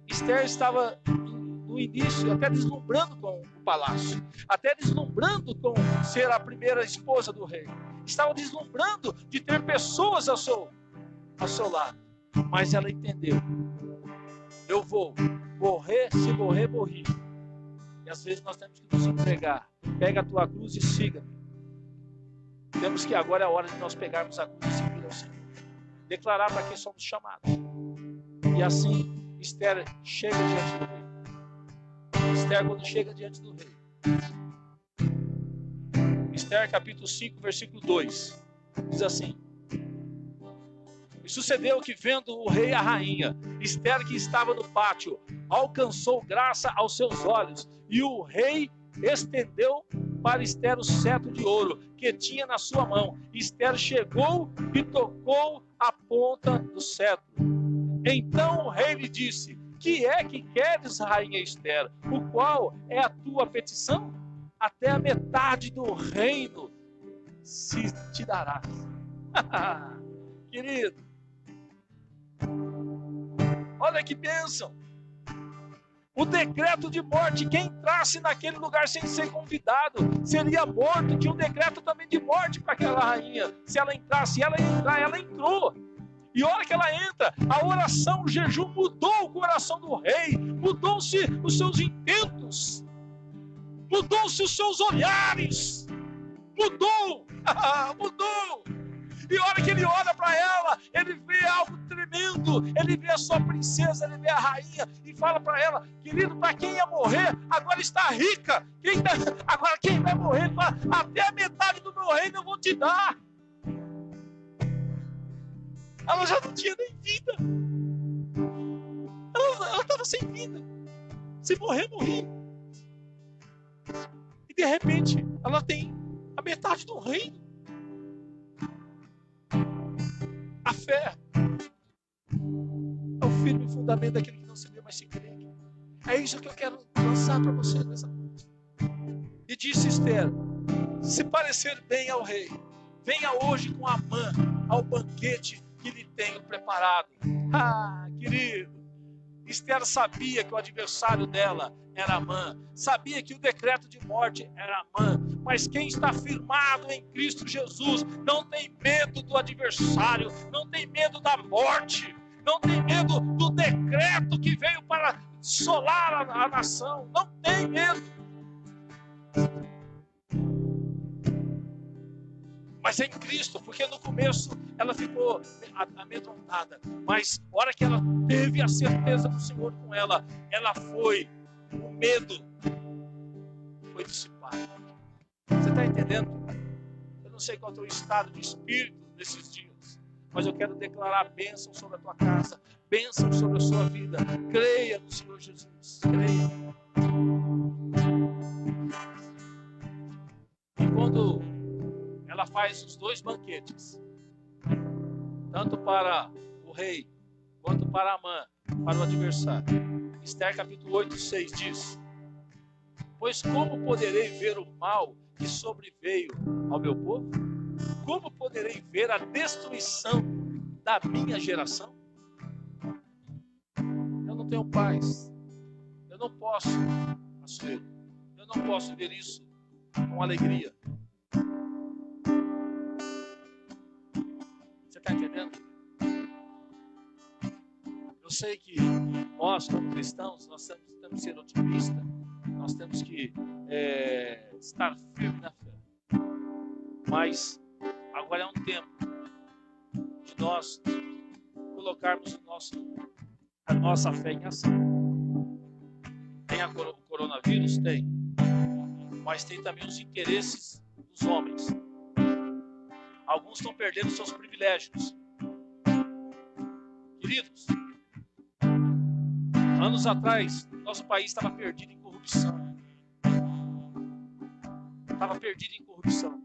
[SPEAKER 1] Esther estava no início até deslumbrando com o palácio, até deslumbrando com ser a primeira esposa do rei, estava deslumbrando de ter pessoas ao seu lado, mas ela entendeu, eu vou morrer, se morrer, morri. E às vezes nós temos que nos entregar. Pega a tua cruz e siga-me. Temos que agora é a hora de nós pegarmos a cruz e seguir ao Senhor, declarar para quem somos chamados. E assim Esther chega diante do rei. Esther, quando chega diante do rei, Esther capítulo 5 versículo 2 diz assim: e sucedeu que, vendo o rei e a rainha, Esther, que estava no pátio, alcançou graça aos seus olhos, e o rei estendeu para Esther o cetro de ouro que tinha na sua mão. Esther chegou e tocou a ponta do cetro. Então o rei lhe disse: que é que queres, rainha Esther? O qual é a tua petição? Até a metade do reino se te dará. Querido, Olha que bênção. O decreto de morte, quem entrasse naquele lugar sem ser convidado, seria morto. Tinha um decreto também de morte para aquela rainha. Se ela entrasse, ela ia entrar, ela entrou. E a hora que ela entra, a oração, o jejum mudou o coração do rei, mudou-se os seus intentos, mudou-se os seus olhares, mudou, mudou. E a hora que ele olha para ela, ele vê algo tremendo, ele vê a sua princesa, ele vê a rainha e fala para ela: querido, para quem ia morrer, agora está rica. Agora quem vai morrer, ele fala: até a metade do meu reino eu vou te dar. Ela já não tinha nem vida. Ela estava sem vida. Se morrer, morri. E de repente, ela tem a metade do reino. A fé é o firme fundamento daquele que não se vê, mas se crê. É isso que eu quero lançar para você nessa noite. E disse Esther: se parecer bem ao rei, venha hoje com Amã ao banquete que lhe tenho preparado. Querido, Esther sabia que o adversário dela era Amã, sabia que o decreto de morte era Amã, mas quem está firmado em Cristo Jesus não tem medo do adversário, não tem medo da morte, não tem medo do decreto que veio para assolar a nação, não tem medo. Mas é em Cristo, porque no começo ela ficou amedrontada, mas na hora que ela teve a certeza do Senhor com ela, o medo foi dissipado. Você está entendendo? Eu não sei qual é o teu estado de espírito nesses dias, mas eu quero declarar bênção sobre a tua casa, bênção sobre a sua vida. Creia no Senhor Jesus, creia. E quando ela faz os dois banquetes, tanto para o rei quanto para Amã, para o adversário. Esther capítulo 8, 6 diz: pois como poderei ver o mal que sobreveio ao meu povo? Como poderei ver a destruição da minha geração? Eu não tenho paz, eu não posso, eu não posso ver isso com alegria. Você está entendendo? Eu sei que nós, como cristãos, nós temos que ser otimistas, nós temos que estar firmes na fé. Mas agora é um tempo de nós colocarmos a nossa fé em ação. Tem o coronavírus? Tem. Mas tem também os interesses dos homens. Alguns estão perdendo seus privilégios. Queridos, anos atrás, nosso país estava perdido em corrupção. Estava perdido em corrupção.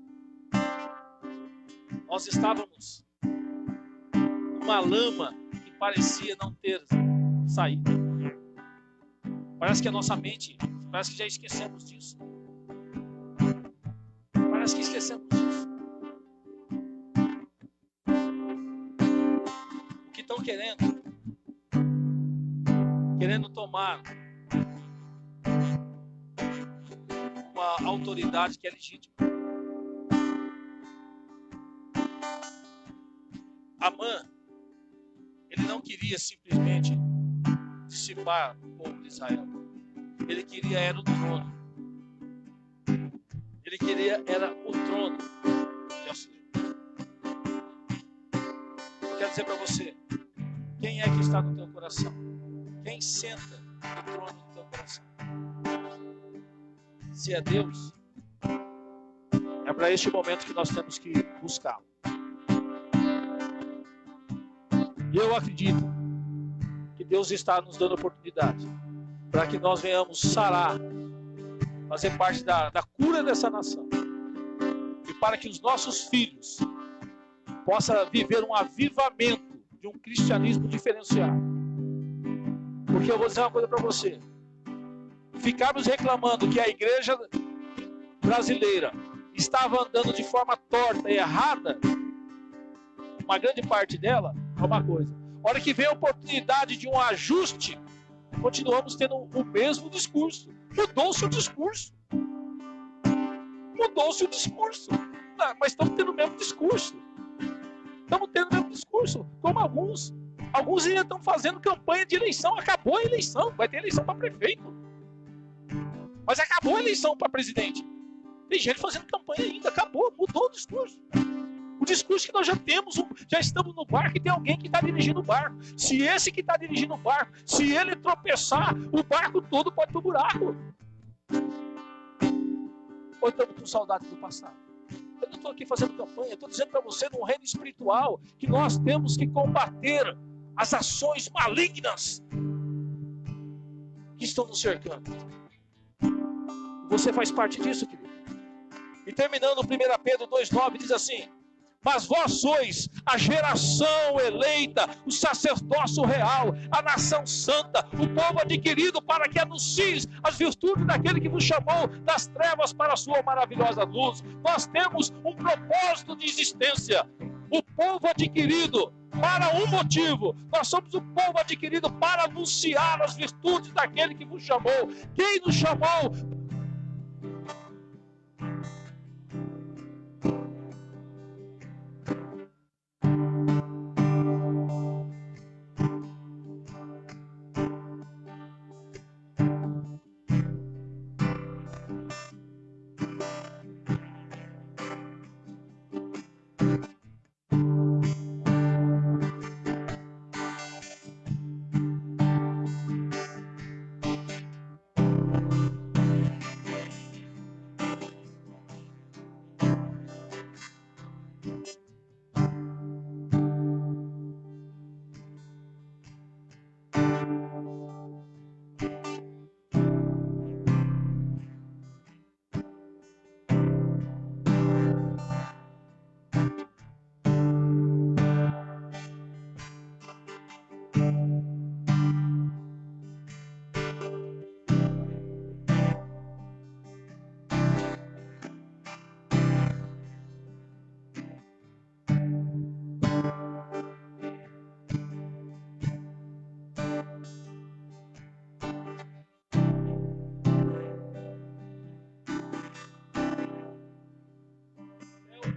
[SPEAKER 1] Nós estávamos numa lama que parecia não ter saída. Parece que a nossa mente, parece que já esquecemos disso. Parece que esquecemos disso. O que estão querendo tomar uma autoridade que é legítima. Amã, ele não queria simplesmente dissipar o povo de Israel. Ele queria era o trono. Ele queria era o trono de Assuero. Eu quero dizer para você, quem é que está no teu coração? Quem senta no trono do teu coração? Se é Deus, é para este momento que nós temos que buscá-lo. E eu acredito que Deus está nos dando oportunidade para que nós venhamos sarar, fazer parte da cura dessa nação. E para que os nossos filhos possam viver um avivamento de um cristianismo diferenciado. Porque eu vou dizer uma coisa para você. Ficarmos reclamando que a igreja brasileira estava andando de forma torta e errada, uma grande parte dela, é uma coisa. A hora que vem a oportunidade de um ajuste, continuamos tendo o mesmo discurso. Mudou-se o discurso. Mudou-se o discurso. Não, mas estamos tendo o mesmo discurso. Estamos tendo o mesmo discurso. Como alguns ainda estão fazendo campanha de eleição. Acabou a eleição. Vai ter eleição para prefeito. Mas acabou a eleição para presidente. Tem gente fazendo campanha ainda. Acabou. Mudou o discurso. O discurso que nós já temos, já estamos no barco e tem alguém que está dirigindo o barco. Se esse que está dirigindo o barco, se ele tropeçar, o barco todo pode ir para o buraco. Ou estamos com saudade do passado? Eu não estou aqui fazendo campanha, estou dizendo para você, no reino espiritual, que nós temos que combater as ações malignas que estão nos cercando. Você faz parte disso, querido. E terminando 1 Pedro 2,9 diz assim: mas vós sois a geração eleita, o sacerdócio real, a nação santa, o povo adquirido, para que anuncies as virtudes daquele que vos chamou das trevas para a sua maravilhosa luz. Nós temos um propósito de existência, o povo adquirido para um motivo. Nós somos o povo adquirido para anunciar as virtudes daquele que vos chamou. Quem nos chamou?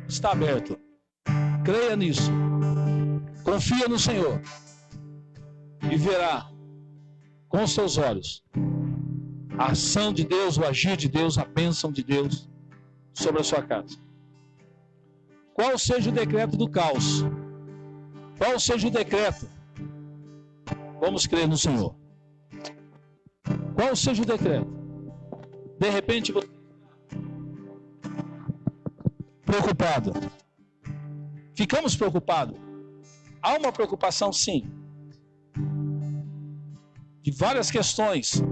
[SPEAKER 1] Está aberto. Creia nisso. Confia no Senhor. E verá com os seus olhos a ação de Deus, o agir de Deus, a bênção de Deus sobre a sua casa. Qual seja o decreto do caos? Qual seja o decreto? Vamos crer no Senhor. Qual seja o decreto? De repente você preocupado. Ficamos preocupados. Há uma preocupação, sim, de várias questões,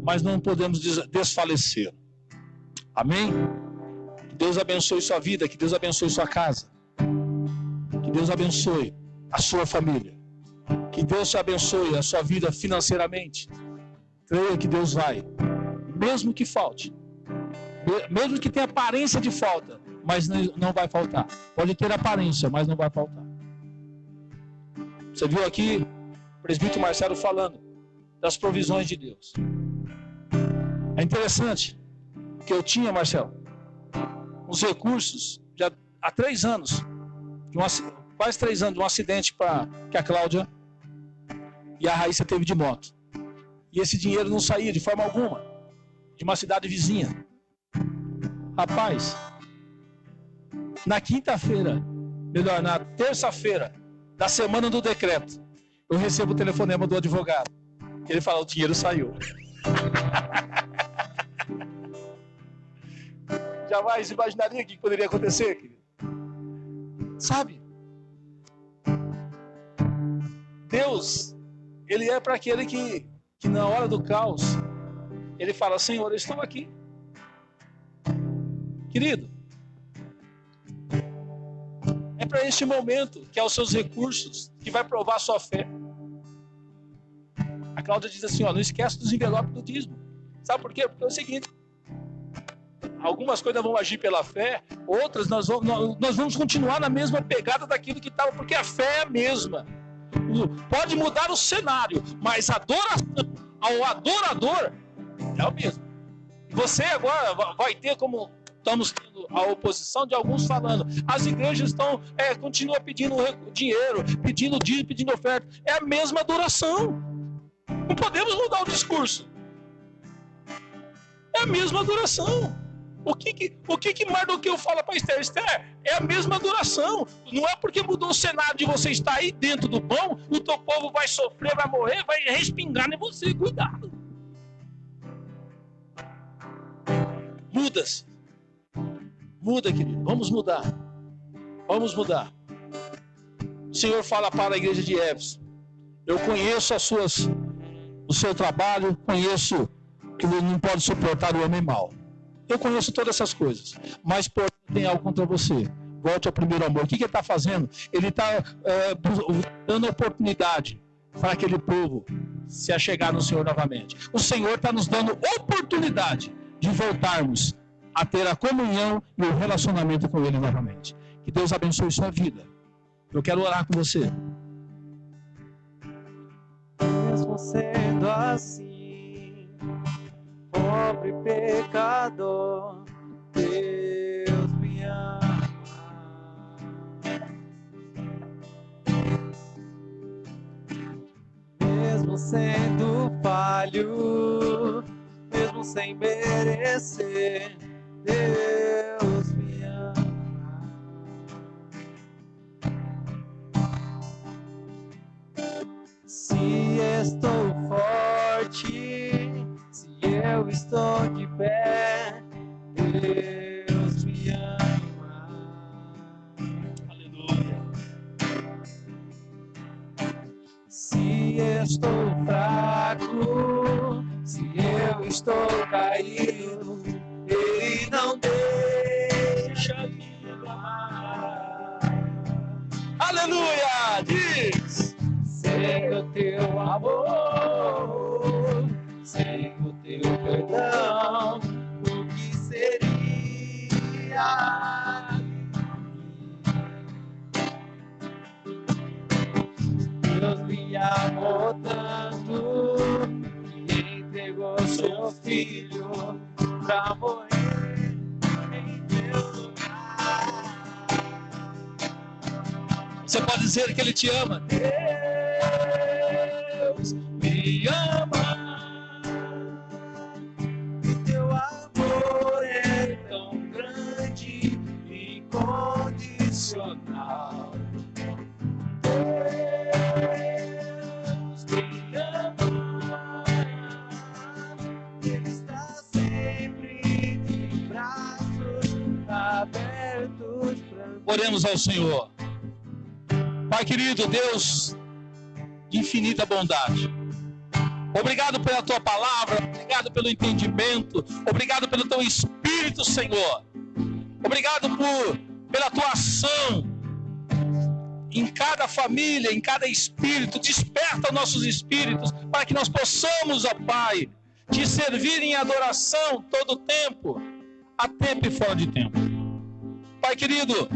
[SPEAKER 1] mas não podemos desfalecer. Amém? Que Deus abençoe sua vida, que Deus abençoe sua casa, que Deus abençoe a sua família, que Deus te abençoe a sua vida financeiramente. Creia que Deus vai, mesmo que falte, mesmo que tenha aparência de falta, mas não vai faltar. Pode ter aparência, mas não vai faltar. Você viu aqui o presbítero Marcelo falando das provisões de Deus. É interessante que eu tinha, Marcelo, os recursos já há 3 anos, quase 3 anos, de um acidente que a Cláudia e a Raíssa teve de moto. E esse dinheiro não saía de forma alguma, de uma cidade vizinha. Rapaz, na terça-feira da semana do decreto, eu recebo o telefonema do advogado. Ele fala: o dinheiro saiu. Jamais imaginaria que poderia acontecer, querido. Sabe? Deus, Ele é para aquele que na hora do caos, Ele fala: Senhor, eu estou aqui. Querido, é para este momento que é os seus recursos que vai provar a sua fé. A Cláudia diz assim: ó, não esquece dos envelopes do dízimo. Sabe por quê? Porque é o seguinte: algumas coisas vão agir pela fé, outras nós vamos continuar na mesma pegada daquilo que estava, porque a fé é a mesma. pode mudar o cenário, mas a adoração ao adorador é o mesmo. Você agora vai ter, como estamos tendo a oposição de alguns falando, as igrejas continuam pedindo dinheiro, pedindo dízimo, pedindo oferta. É a mesma adoração. Não podemos mudar o discurso. É a mesma adoração. O que Mardoqueu fala para Esther? Esther, é a mesma adoração. Não é porque mudou o cenário de você estar aí dentro do pão, o teu povo vai sofrer, vai morrer, vai respingar em você. Cuidado. Muda-se. Muda, querido. Vamos mudar. Vamos mudar. O Senhor fala para a igreja de Éfeso: eu conheço o seu trabalho, conheço que ele não pode suportar o homem mau. Eu conheço todas essas coisas, mas porém tem algo contra você. Volte ao primeiro amor. O que ele está fazendo? Ele está dando oportunidade para aquele povo se achegar no Senhor novamente. O Senhor está nos dando oportunidade de voltarmos a ter a comunhão e o relacionamento com Ele novamente. Que Deus abençoe sua vida. Eu quero orar com você.
[SPEAKER 3] Mesmo sendo assim, pobre pecador, Deus me ama. Mesmo sendo falho, mesmo sem merecer, Deus me ama. Se estou forte, se eu estou de pé, Deus me ama.
[SPEAKER 1] Aleluia.
[SPEAKER 3] Se estou fraco, se eu estou caído, Ele não deixa me amar.
[SPEAKER 1] Aleluia! Diz!
[SPEAKER 3] Sem o teu amor, sem o teu perdão, o que seria? Deus me amou tanto que entregou seu filho pra morrer em meu lugar.
[SPEAKER 1] Você pode dizer que Ele te ama.
[SPEAKER 3] Deus me ama, e teu amor é tão grande e incondicional. Deus me ama, Ele está sempre de braços abertos pra mim.
[SPEAKER 1] Oremos ao Senhor. Pai querido, Deus de infinita bondade, obrigado pela Tua palavra, obrigado pelo entendimento, obrigado pelo Teu Espírito, Senhor. Obrigado pela Tua ação em cada família, em cada espírito. Desperta nossos espíritos para que nós possamos, ó Pai, Te servir em adoração todo o tempo, a tempo e fora de tempo. Pai querido,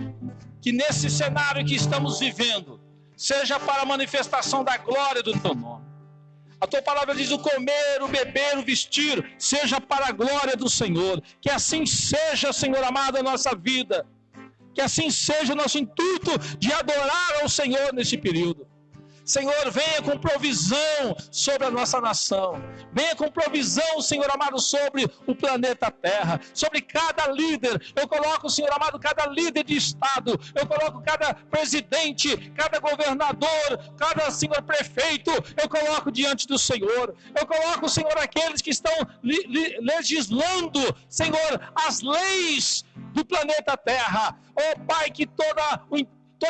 [SPEAKER 1] que nesse cenário que estamos vivendo, seja para a manifestação da glória do Teu nome. A Tua palavra diz: o comer, o beber, o vestir, seja para a glória do Senhor. Que assim seja, Senhor amado, a nossa vida. Que assim seja o nosso intuito de adorar ao Senhor nesse período. Senhor, venha com provisão sobre a nossa nação. Venha com provisão, Senhor amado, sobre o planeta Terra, sobre cada líder. Eu coloco, Senhor amado, cada líder de Estado. Eu coloco cada presidente, cada governador, cada, Senhor, prefeito. Eu coloco diante do Senhor. Eu coloco, Senhor, aqueles que estão legislando, Senhor, as leis do planeta Terra. Oh, Pai, que toda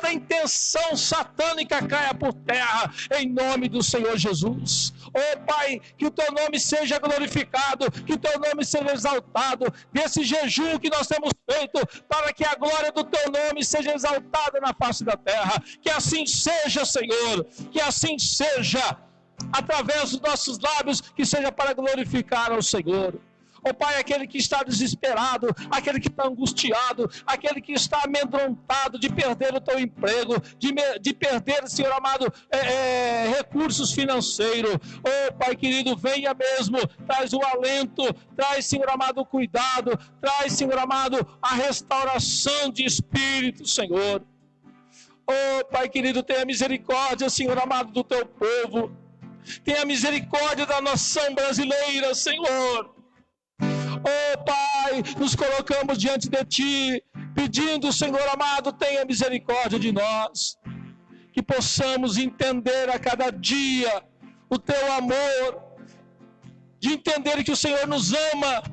[SPEAKER 1] a intenção satânica caia por terra, em nome do Senhor Jesus. Oh Pai, que o Teu nome seja glorificado, que o Teu nome seja exaltado, desse jejum que nós temos feito, para que a glória do Teu nome seja exaltada na face da terra. Que assim seja, Senhor, que assim seja, através dos nossos lábios, que seja para glorificar ao Senhor. Ó Pai, aquele que está desesperado, aquele que está angustiado, aquele que está amedrontado de perder o teu emprego, de perder, Senhor amado, recursos financeiros. Ó Pai querido, venha mesmo, traz o alento, traz, Senhor amado, o cuidado, traz, Senhor amado, a restauração de espírito, Senhor. Oh, Pai querido, tenha misericórdia, Senhor amado, do teu povo. Tenha misericórdia da nação brasileira, Senhor. Oh, Pai, nos colocamos diante de Ti, pedindo, Senhor amado, tenha misericórdia de nós. Que possamos entender a cada dia o Teu amor, de entender que o Senhor nos ama.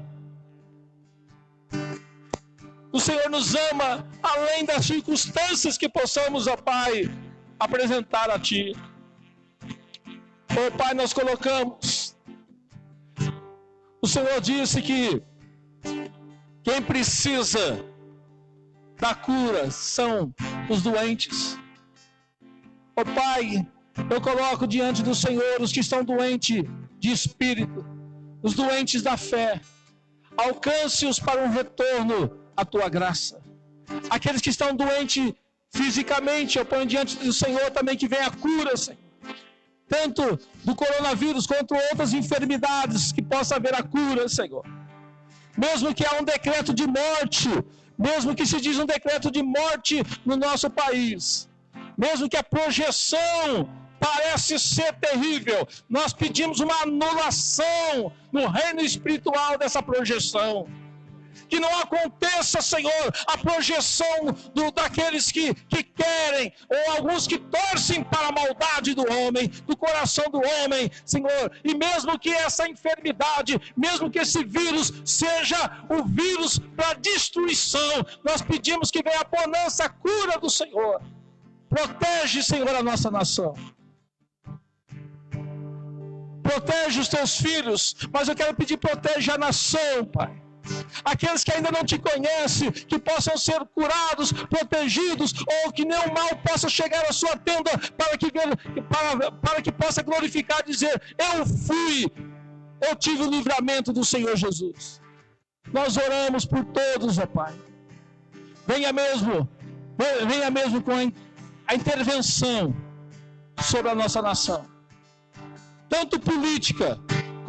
[SPEAKER 1] O Senhor nos ama, além das circunstâncias que possamos, ó Pai, apresentar a Ti. Ó Pai, nós colocamos. O Senhor disse que quem precisa da cura são os doentes. Ó Pai, eu coloco diante do Senhor os que estão doentes de espírito, os doentes da fé. Alcance-os para um retorno a Tua graça. Aqueles que estão doentes fisicamente, eu ponho diante do Senhor também que venha a cura, Senhor. Tanto do coronavírus quanto outras enfermidades, que possa haver a cura, Senhor. Mesmo que há um decreto de morte, mesmo que se diz um decreto de morte no nosso país, mesmo que a projeção parece ser terrível, nós pedimos uma anulação no reino espiritual dessa projeção. Que não aconteça, Senhor, a projeção daqueles que querem, ou alguns que torcem para a maldade do homem, do coração do homem, Senhor. E mesmo que essa enfermidade, mesmo que esse vírus seja o vírus para destruição, nós pedimos que venha a bonança, a cura do Senhor. Protege, Senhor, a nossa nação. Protege os teus filhos, mas eu quero pedir, protege a nação, Pai. Aqueles que ainda não te conhecem, que possam ser curados, protegidos, ou que nenhum mal possa chegar à sua tenda, para que possa glorificar e dizer: eu tive o livramento do Senhor Jesus. Nós oramos por todos, ó Pai. Venha mesmo com a intervenção sobre a nossa nação, tanto política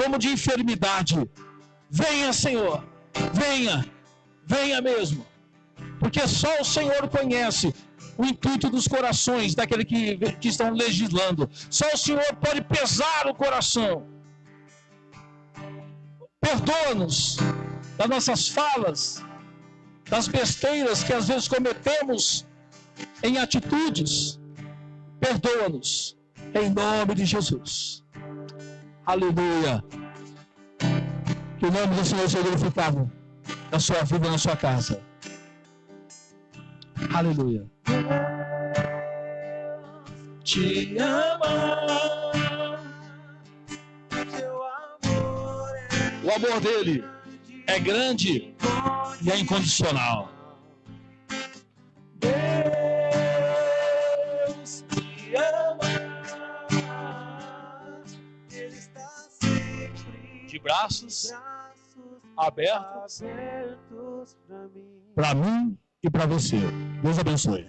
[SPEAKER 1] como de enfermidade. Venha, Senhor. Venha mesmo, porque só o Senhor conhece o intuito dos corações daqueles que estão legislando. Só o Senhor pode pesar o coração. Perdoa-nos das nossas falas, das besteiras que às vezes cometemos em atitudes. Perdoa-nos, em nome de Jesus. Aleluia. Que o nome do Senhor seja glorificado na sua vida, na sua casa. Aleluia.
[SPEAKER 3] Te ama.
[SPEAKER 1] O amor dele é grande e é incondicional.
[SPEAKER 3] Deus te ama. Ele está sempre
[SPEAKER 1] De braços abertos para mim e para você. Deus abençoe.